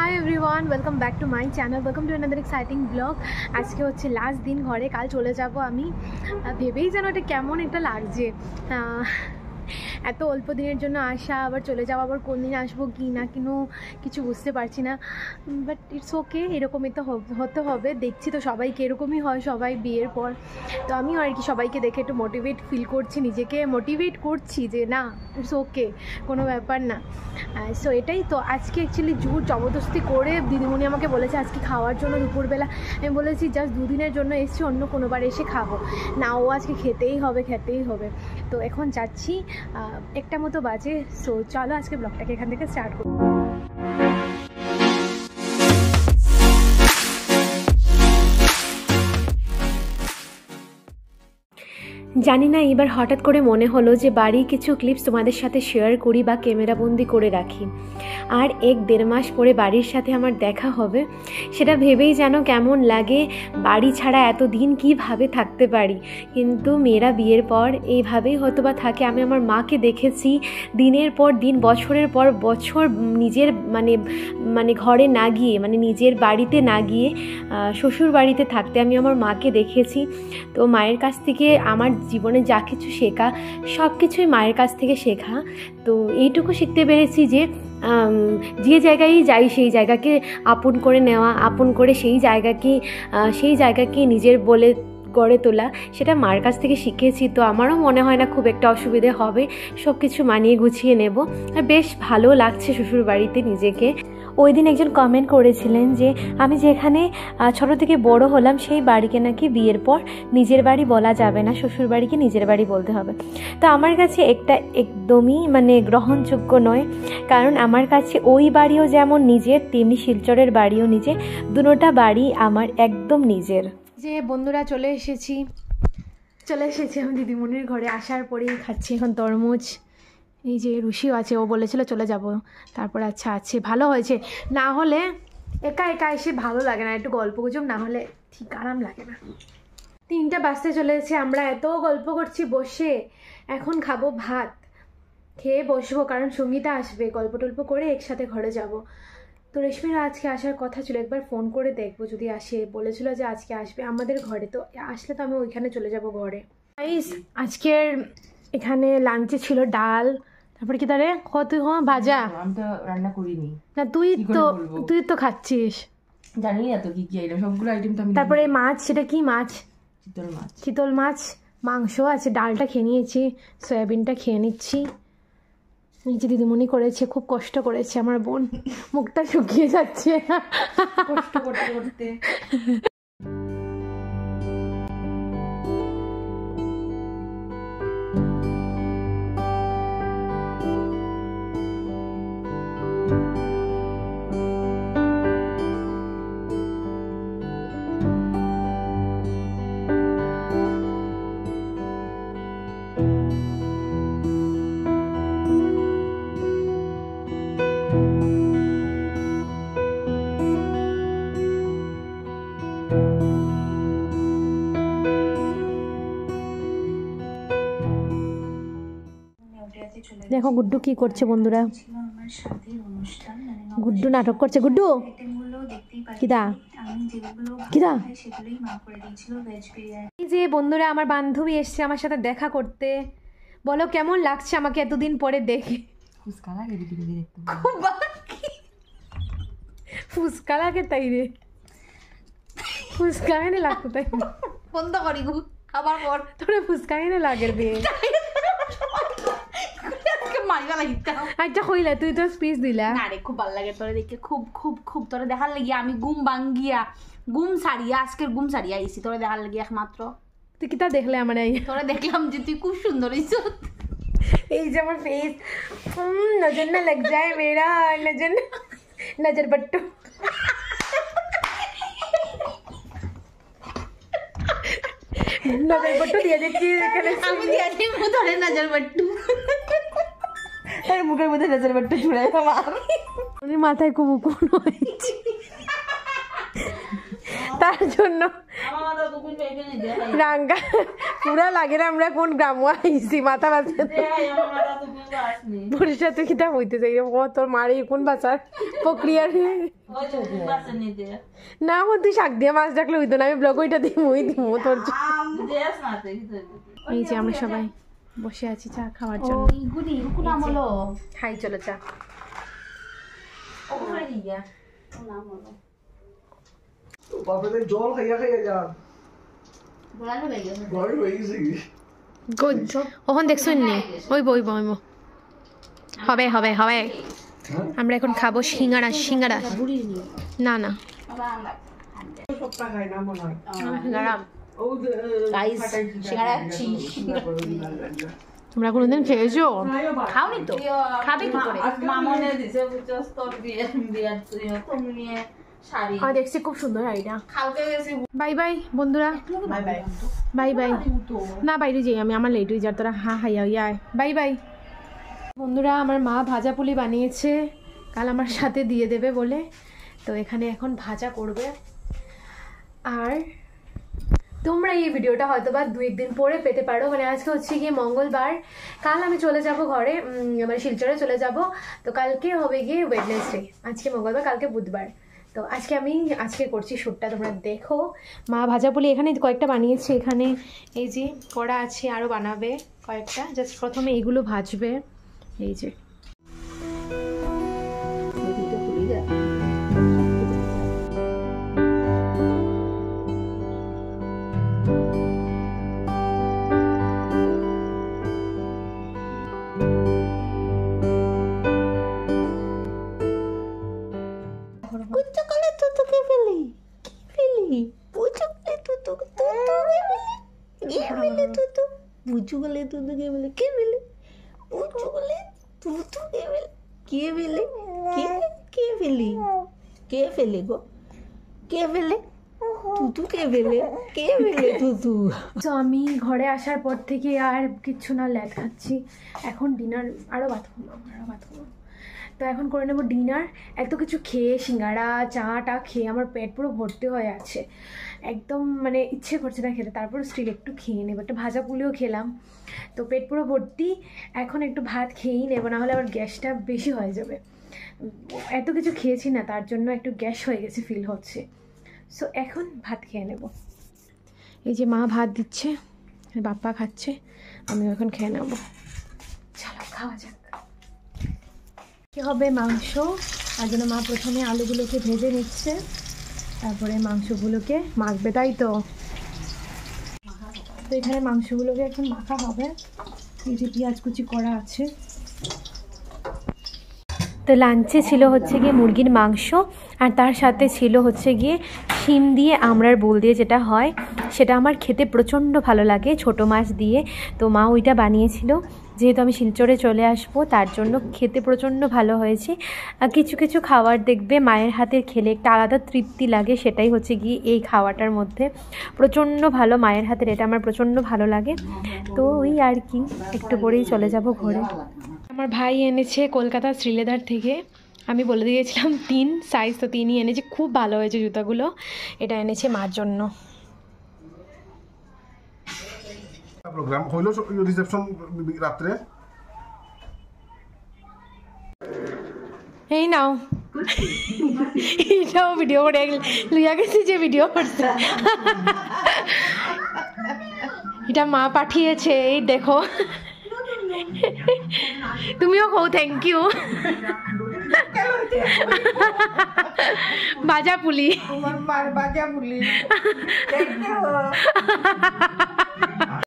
High everyone welcome back to my channel welcome to another exciting blog. आज के होच्छे last दिन घरे काल चले जाबो आमी भेबेई जेन एटा केमन एकटा लागछे এত অল্প দিনের জন্য আসা আবার চলে যাওয়া আবার কোন দিন আসবো কি না কিনো কিছু বুঝতে পারছি না বাট ইটস ওকে এরকমই তো হতে হবে দেখছি তো সবাইকে এরকমই হয় সবাই বিয়ের পর তো আমিও আর কি সবাইকে দেখে একটু মোটিভেট ফিল করছি নিজেকে মোটিভেট করছি যে না ইটস ওকে কোনো ব্যাপার না। সো এটাই তো আজকে অ্যাকচুয়ালি জোর জবরদস্তি করে দিদিমণি আমাকে বলেছে আজকে খাওয়ার জন্য দুপুরবেলা আমি বলেছি জাস্ট দুদিনের জন্য এসেছি অন্য কোনোবার এসে খাবো না ও আজকে খেতেই হবে তো এখন যাচ্ছি একটা মতো বাজে। সো চলো আজকে ব্লগটাকে এখান থেকে স্টার্ট করি। জানি না এবার হঠাৎ করে মনে হলো যে বাড়ি কিছু ক্লিপস তোমাদের সাথে শেয়ার করি বা ক্যামেরাবন্দি করে রাখি। আর 1-1.5 মাস পরে বাড়ির সাথে আমার দেখা হবে, সেটা ভেবেই যেন কেমন লাগে। বাড়ি ছাড়া এত দিন কীভাবে থাকতে পারি, কিন্তু মেয়েরা বিয়ের পর এইভাবেই হয়তো বা থাকে। আমি আমার মাকে দেখেছি দিনের পর দিন বছরের পর বছর নিজের মানে ঘরে না গিয়ে মানে নিজের বাড়িতে না গিয়ে শ্বশুর বাড়িতে থাকতে আমি আমার মাকে দেখেছি। তো মায়ের কাছ থেকে আমার জীবনে যা কিছু শেখা সব কিছুই মায়ের কাছ থেকে শেখা। তো এইটুকু শিখতে পেরেছি যে যে জায়গায় যাই সেই জায়গাকে আপন করে নেওয়া, আপন করে সেই জায়গাকে নিজের বলে গড়ে তোলা, সেটা মার কাছ থেকে শিখেছি। তো আমারও মনে হয় না খুব একটা অসুবিধে হবে, সব কিছু মানিয়ে গুছিয়ে নেব। আর বেশ ভালো লাগছে শ্বশুর বাড়িতে নিজেকে। ওই দিন একজন কমেন্ট করেছিলেন যে আমি যেখানে ছোটো থেকে বড় হলাম সেই বাড়িকে নাকি বিয়ের পর নিজের বাড়ি বলা যাবে না, শ্বশুর বাড়িকে নিজের বাড়ি বলতে হবে। তো আমার কাছে একটা একদমই গ্রহণযোগ্য নয়, কারণ আমার কাছে ওই বাড়িও যেমন নিজের তেমনি শিলচরের বাড়িও নিজের, দুটোটা বাড়ি আমার একদম নিজের। যে বন্ধুরা চলে এসেছি আমি দিদিমণির ঘরে। আসার পরেই খাচ্ছি এখন তরমুজ। এই যে রুশিও আছে, ও বলেছিল চলে যাব, তারপরে আচ্ছা আছে ভালো হয়েছে। না হলে একা একা এসে ভালো লাগে না, একটু গল্প গুজব না হলে ঠিক আরাম লাগে না। 3টা বাজতে চলেছে, আমরা এত গল্প করছি বসে। এখন খাবো ভাত, খেয়ে বসবো, কারণ সঙ্গীতা আসবে, গল্প টল্প করে একসাথে ঘরে যাব। তো রেশমিরা আজকে আসার কথা ছিল, একবার ফোন করে দেখবো যদি আসে। বলেছিল যে আজকে আসবে আমাদের ঘরে, তো আসলে তো আমি ওইখানে চলে যাব ঘরে। আজকের এখানে লাঞ্চে ছিল ডাল, তারপরে কি তারে তুই ভাজা। আমি তো রান্না করিনি না, তুই তো খাচ্ছিস, জানি না তো কি কি আইটেম, সবগুলো আইটেম তো আমি। তারপরে মাছ, সেটা কি মাছ? চিতল মাছ, মাংস আছে, ডালটা খেয়ে নিয়েছি, সয়াবিনটা খেয়ে নিচ্ছি। নিচে দিদিমণি করেছে, খুব কষ্ট করেছে আমার বোন, মুখটা শুকিয়ে যাচ্ছে কষ্ট করতে করতে। দেখো গুড্ডু কি করছে বন্ধুরা, গুড্ডু নাটক করছে। গুড্ডু কিদা এই যে বন্ধুরা আমার বান্ধবী এসছে আমার সাথে দেখা করতে। বলো কেমন লাগছে আমাকে এতদিন পরে দেখে? ফুসকা লাগে তাই রে, ফুসকা এনে লাগতো তাই বন্ধ করি গু খাবার পর তোরে ফুসকা এনে লাগের বে। আচ্ছা কইলা তুই তো স্পিচ দিলা না রে, খুব ভালো লাগে তোরে দেখে, খুব খুব খুব তোরে দেখার লাগি আমি ঘুম সারিয়া আজকের ঘুম সারিয়া আইছি তোরে দেখার লাগি একমাত্র। তুই কিতা দেখলে আমার? তোরে দেখলাম যে তুই খুব সুন্দর হইছ। এই যে আমার ফেস নজর না লগ যায় মেরা, নজর বট্টু। নজর বট্টু দিয়ে দেখছি এখানে, আমি দিয়ে দিব তোরে নজর বট্টু। তার মুখের মধ্যে নজর বট্টু ছুড়ে আমার মাথায় খুব উকুন হয়েছে। তা তার জন্য রাঙ্গা পুরা লাগে না আমরা কোন গ্রাম আইছি মাথা বাঁচতে পুরুষরা তুই কিতা হইতে চাই ও তোর মারে কোন বাঁচার প্রক্রিয়া না ও তুই শাক দিয়ে মাছ ডাকলে হইতো না আমি ব্লগ ওইটা দিমই দিমো তোর এই যে আমরা সবাই বসে আছি চা খাওয়ার জন্য খাই চলো চা জল খাইয়া খাইয়া যান ওখান দেখছো নি ওইব হবে হবে হবে আমরা এখন খাবো সিঙ্গারা সিঙ্গারা না না তোমরা কোনোদিন খেয়েছো? খাওনি তো, খাবে কি করে? মামনে দিছে বুঝছস তোর বিয়ে শাড়ি দেখছি খুব সুন্দর শাড়িটা। খালকে গেছি। বাই বাই বন্ধুরা, বাই বাই বাই বাই। না বাইরে যাই আমি, আমার লেট হয়ে যার তোরা হাইয়া আয়। বাই বাই বন্ধুরা। আমার মা ভাজা পুলি বানিয়েছে, কাল আমার সাথে দিয়ে দেবে বলে, তো এখানে এখন ভাজা করবে। আর তোমরা এই ভিডিওটা হয়তো বা 2-1 দিন পরে পেতে পারো, মানে আজকে হচ্ছে গিয়ে মঙ্গলবার, কাল আমি চলে যাব ঘরে, মানে শিলচরে চলে যাব, তো কালকে হবে গিয়ে ওয়েডনেসডে। আজকে মঙ্গলবার, কালকে বুধবার, তো আজকে করছি শ্যুটটা, তোমরা দেখো। মা ভাজা পুলি এখানে কয়েকটা বানিয়েছে, এখানে এই যে কড়া আছে, আরও বানাবে কয়েকটা। জাস্ট প্রথমে এইগুলো ভাজবে, এই যে তো আমি ঘরে আসার পর থেকে আর কিচ্ছু না, ল্যাদ খাচ্ছি। এখন ডিনার আরও ভাত করবো। তো এখন করে নেবো ডিনার। এত কিছু খেয়ে সিঙ্গাড়া চাটা খেয়ে আমার পেট পুরো ভর্তি হয়ে আছে, একদম মানে ইচ্ছে করছে না খেতে, তারপর স্টিল একটু খেয়ে নেবো। একটা ভাজা পুলিও খেলাম, তো পেট পুরো ভর্তি। এখন একটু ভাত খেয়েই নেবো, না হলে আবার গ্যাসটা বেশি হয়ে যাবে। এত কিছু খেয়েছি না, তার জন্য একটু গ্যাস হয়ে গেছে ফিল হচ্ছে। সো এখন ভাত খেয়ে নেব। এই যে মা ভাত দিচ্ছে, বাপ্পা খাচ্ছে, আমিও এখন খেয়ে নেব। চলো খাওয়া যাক। কী হবে মাংস, তার জন্য মা প্রথমে আলুগুলোকে ভেজে নিচ্ছে, তারপরে মাংসগুলোকে মাখবে, তাই তো। তো এখানে মাংসগুলোকে এখন মাখা হবে। এই যে পেঁয়াজ কুচি করা আছে। তো লাঞ্চে ছিল হচ্ছে গিয়ে মুরগির মাংস, আর তার সাথে ছিল হচ্ছে গিয়ে শিম দিয়ে আমড়ার বোল দিয়ে যেটা হয়, সেটা আমার খেতে প্রচণ্ড ভালো লাগে, ছোটো মাছ দিয়ে। তো মা ওইটা বানিয়েছিল, যেহেতু আমি শিলচরে চলে আসবো তার জন্য খেতে প্রচণ্ড ভালো হয়েছে। আর কিছু কিছু খাবার দেখবে মায়ের হাতের খেলে একটা আলাদা তৃপ্তি লাগে, সেটাই হচ্ছে গিয়ে এই খাওয়াটার মধ্যে প্রচণ্ড ভালো। মায়ের হাতের এটা আমার প্রচণ্ড ভালো লাগে। তো ওই আর কি, একটু পরেই চলে যাব ঘরে। আমার ভাই এনেছে কলকাতা শ্রীলেদার থেকে, আমি বলে দিয়েছিলাম 3 সাইজ, তো 3ই এনেছে। খুব ভালো হয়েছে জুতাগুলো, এটা এনেছে মার জন্য। প্রোগ্রাম হইলো রিসেপশন রাত্রে। এই নাও, এটাও ভিডিও করে লুইয়া গেছি যে ভিডিও করছে, এটা মা পাঠিয়েছে। এই দেখো, তুমিও কও থ্যাংক ইউ। ভাজা পুলি, ভাজা পুলি